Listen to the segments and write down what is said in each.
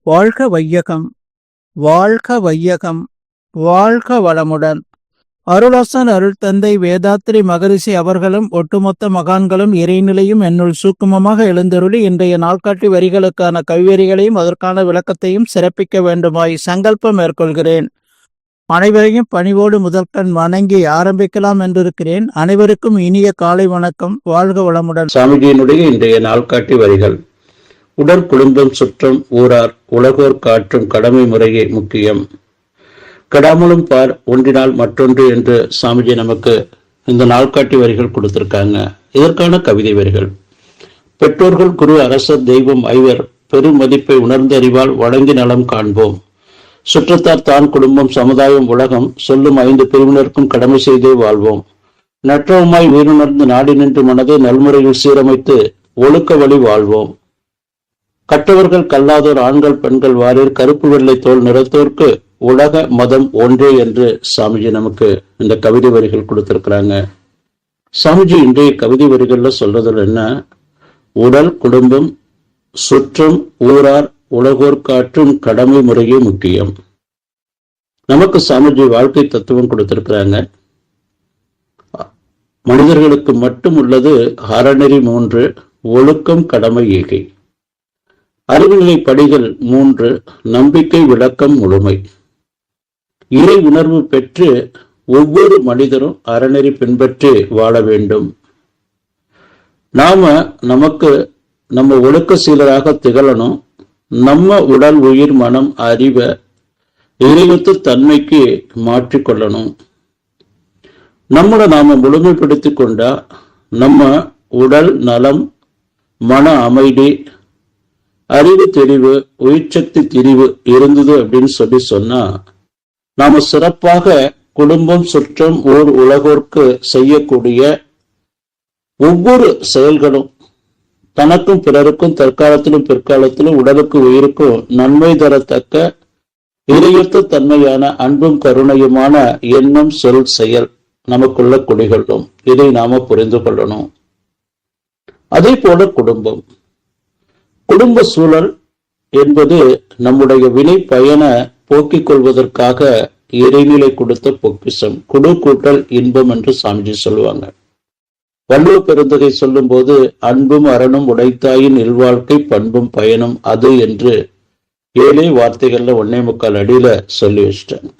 வாழ்க வையகம், வாழ்க வையகம், வாழ்க வளமுடன். அருளாசன் அருள் தந்தை வேதாத்ரி மகரிஷி அவர்களும் ஒட்டுமொத்த மகான்களும் இறைநிலையும் என்னுள் சூக்குமமாக எழுந்தருளி இன்றைய நாள்காட்டி வரிகளுக்கான கவிவரிகளையும் அதற்கான விளக்கத்தையும் சிறப்பிக்க வேண்டுமாய் சங்கல்பம் மேற்கொள்கிறேன். அனைவரையும் பணிவோடு முதற்கண் வணங்கி ஆரம்பிக்கலாம் என்றிருக்கிறேன். அனைவருக்கும் இனிய காலை வணக்கம். வாழ்க வளமுடன். சாமிஜியினுடைய இன்றைய நாள்காட்டி வரிகள். உடல், குடும்பம், சுற்றம், ஊரார், உலகோர் காற்றும் கடமை முறையே முக்கியம். கெடாமலும் பார், ஒன்றினால் மற்றொன்று என்று சாமிஜி நமக்கு இந்த நாள்காட்டி வரிகள் கொடுத்திருக்காங்க. இதற்கான கவிதை வரிகள். பெற்றோர்கள், குரு, அரசர், தெய்வம் ஐவர் பெரும் மதிப்பை உணர்ந்தறிவால் வழங்கி நலம் காண்போம். சுற்றத்தார், தான், குடும்பம், சமுதாயம், உலகம் சொல்லும் 5 பிரிவினருக்கும் கடமை செய்தே வாழ்வோம். நற்றவுமாய் உயிருணர்ந்து நாடி நின்று மனதை நல்முறையில் சீரமைத்து ஒழுக்க வழி வாழ்வோம். கற்றவர்கள் கல்லாதோர், ஆண்கள் பெண்கள் வாரீர், கருப்பு வெள்ளை தோல் நிறத்தோர்க்கு உலக மதம் ஒன்றே என்று சாமிஜி நமக்கு இந்த கவிதை வரிகள் கொடுத்திருக்கிறாங்க. சாமிஜி இன்றைய கவிதை வரிகள்ல சொல்றதுல என்ன? உடல், குடும்பம், சுற்றம், ஊரார், உலகோர் காற்றும் கடமை முறையே முக்கியம். நமக்கு சாமிஜி வாழ்க்கை தத்துவம் கொடுத்திருக்கிறாங்க. மனிதர்களுக்கு மட்டும் உள்ளது அறநெறி 3, ஒழுக்கம், கடமை, ஈகை. அறிவுநிலை படிகள் 3, நம்பிக்கை, விளக்கம், முழுமை. இறை உணர்வு பெற்று ஒவ்வொரு மனிதரும் அறநெறி பின்பற்றி வாழ வேண்டும். நமக்கு நம்ம ஒழுக்க சீலராக திகழணும். நம்ம உடல், உயிர், மனம், அறிவை இறைவத்து தன்மைக்கு மாற்றிக்கொள்ளணும். நாம முழுமைப்படுத்தி கொண்டா நம்ம உடல் நலம், மன அமைதி, அறிவு தெளிவு, உயிர்சக்தி திரிவு இருந்தது அப்படின்னு சொன்னா நாம சிறப்பாக குடும்பம், சுற்றம், ஊர், உலகோர்க்கு செய்யக்கூடிய ஒவ்வொரு செயல்களும் தனக்கும் பிறருக்கும் தற்காலத்திலும் பிற்காலத்திலும் உடலுக்கு உயிருக்கும் நன்மை தரத்தக்க இறையொத்த தன்மையான அன்பும் கருணையுமான எண்ணம், சொல், செயல் நமக்குள்ள குடிகொள்ளும். இதை நாம புரிந்து கொள்ளணும். அதே போல குடும்ப சூழல் என்பது நம்முடைய வினை பயனை போக்கிக் கொள்வதற்காக இறைநிலை கொடுத்த பொக்கிஷம். குடு கூட்டல் இன்பம் என்று சாமிஜி சொல்லுவாங்க. வள்ளுவ பெருந்தகை சொல்லும் போது அன்பும் அறனும் உடைத்தாயின் இல்வாழ்க்கை பண்பும் பயனும் அது என்று 7 வார்த்தைகள்ல 1.25 அடியில சொல்லி வச்சிட்டாங்க.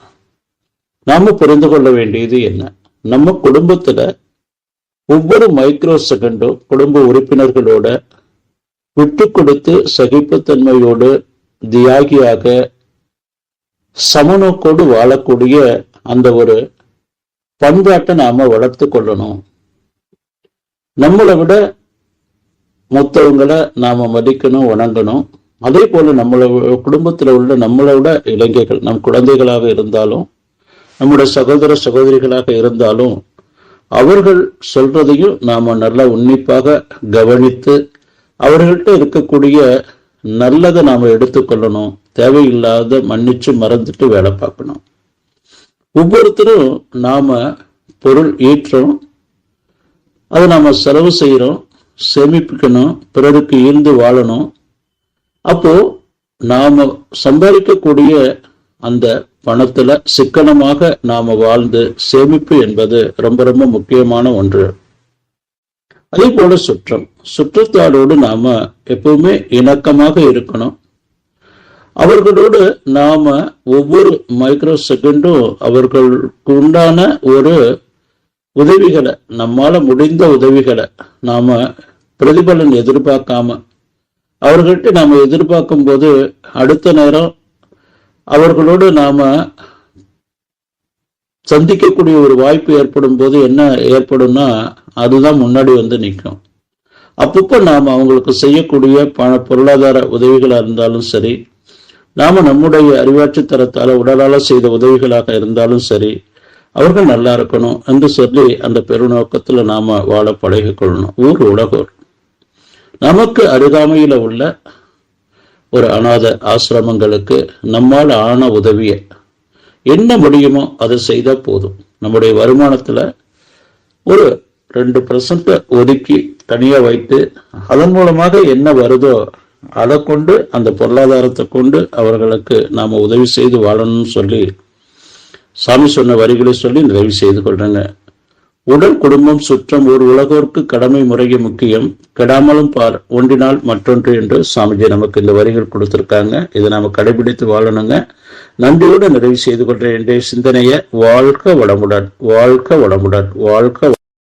நாம புரிந்து கொள்ள வேண்டியது என்ன? நம்ம குடும்பத்துல ஒவ்வொரு மைக்ரோ செகண்டும் குடும்ப உறுப்பினர்களோட விட்டு கொடுத்து சகிப்புத்தன்மையோடு தியாகியாக சமநோக்கோடு வாழக்கூடிய அந்த ஒரு பண்பாட்டை நாம வளர்த்து கொள்ளணும். நம்மளை விட மொத்தவங்களை நாம மதிக்கணும், வணங்கணும். அதே போல குடும்பத்துல உள்ள நம்மளை விட இளைஞர்கள், நம் குழந்தைகளாக இருந்தாலும் நம்முடைய சகோதர சகோதரிகளாக இருந்தாலும் அவர்கள் சொல்றதையும் நாம நல்லா உன்னிப்பாக கவனித்து அவர்கள்ட்ட இருக்கக்கூடிய நல்லதை நாம எடுத்துக்கொள்ளணும். தேவையில்லாத மன்னிச்சு மறந்துட்டு வேலை பார்க்கணும். ஒவ்வொருத்தரும் நாம பொருள் ஈற்றோம், அதை நாம செலவு செய்யறோம், சேமிப்பிக்கணும், பிறருக்கு ஈர்ந்து வாழணும். அப்போ நாம சம்பாதிக்கக்கூடிய அந்த பணத்துல சிக்கனமாக நாம வாழ்ந்து சேமிப்பு என்பது ரொம்ப ரொம்ப முக்கியமான ஒன்று. அதே போல சுற்றத்தாரோடு நாம எப்பவுமே இணக்கமாக இருக்கணும். அவர்களோடு நாம ஒவ்வொரு மைக்ரோ செகண்டும் அவர்களுக்கு உண்டான ஒரு உதவிகளை, நம்மால முடிந்த உதவிகளை நாம பிரதிபலன் எதிர்பார்க்காம அவர்கள்ட்ட நாம எதிர்பார்க்கும் போது அடுத்த நேரம் அவர்களோடு நாம சந்திக்கக்கூடிய ஒரு வாய்ப்பு ஏற்படும் போது என்ன ஏற்படும்னா அதுதான் முன்னாடி வந்து நிற்கும். அப்பப்போ நாம அவங்களுக்கு செய்யக்கூடிய பொருளாதார உதவிகளா இருந்தாலும் சரி, நாம நம்முடைய அறிவாட்சி தரத்தால உடலால செய்த உதவிகளாக இருந்தாலும் சரி, அவர்கள் நல்லா இருக்கணும் என்று சொல்லி அந்த பெருநோக்கத்துல நாம வாழ பழகி கொள்ளணும். ஊர், உலகோர். நமக்கு அருகாமையில உள்ள ஒரு அநாத ஆசிரமங்களுக்கு நம்மால் ஆன உதவியை என்ன முடியுமோ அதை செய்தா போதும். நம்முடைய வருமானத்துல ஒரு 2% ஒதுக்கி தனியா வைத்து அதன் மூலமாக என்ன வருதோ அதை கொண்டு அந்த பொருளாதாரத்தை கொண்டு அவர்களுக்கு நாம் உதவி செய்து வாழணும்னு சொல்லி சாமி சொன்ன வரிகளை சொல்லி நிறைவு செய்து கொள்றேங்க. உடல், குடும்பம், சுற்றம், ஒரு உலகோர்க்கு கடமை முறையே முக்கியம், கெடாமலும் பார் ஒன்றினால் மற்றொன்று என்று சாமிஜி நமக்கு இந்த வரிகள் கொடுத்திருக்காங்க. இதை நாம கடைபிடித்து வாழணுங்க. நன்றியோடு நிறைவு செய்து கொள்றேன். இன்றைய சிந்தனையை வாழ்க வளமுடன், வாழ்க வளமுடன், வாழ்க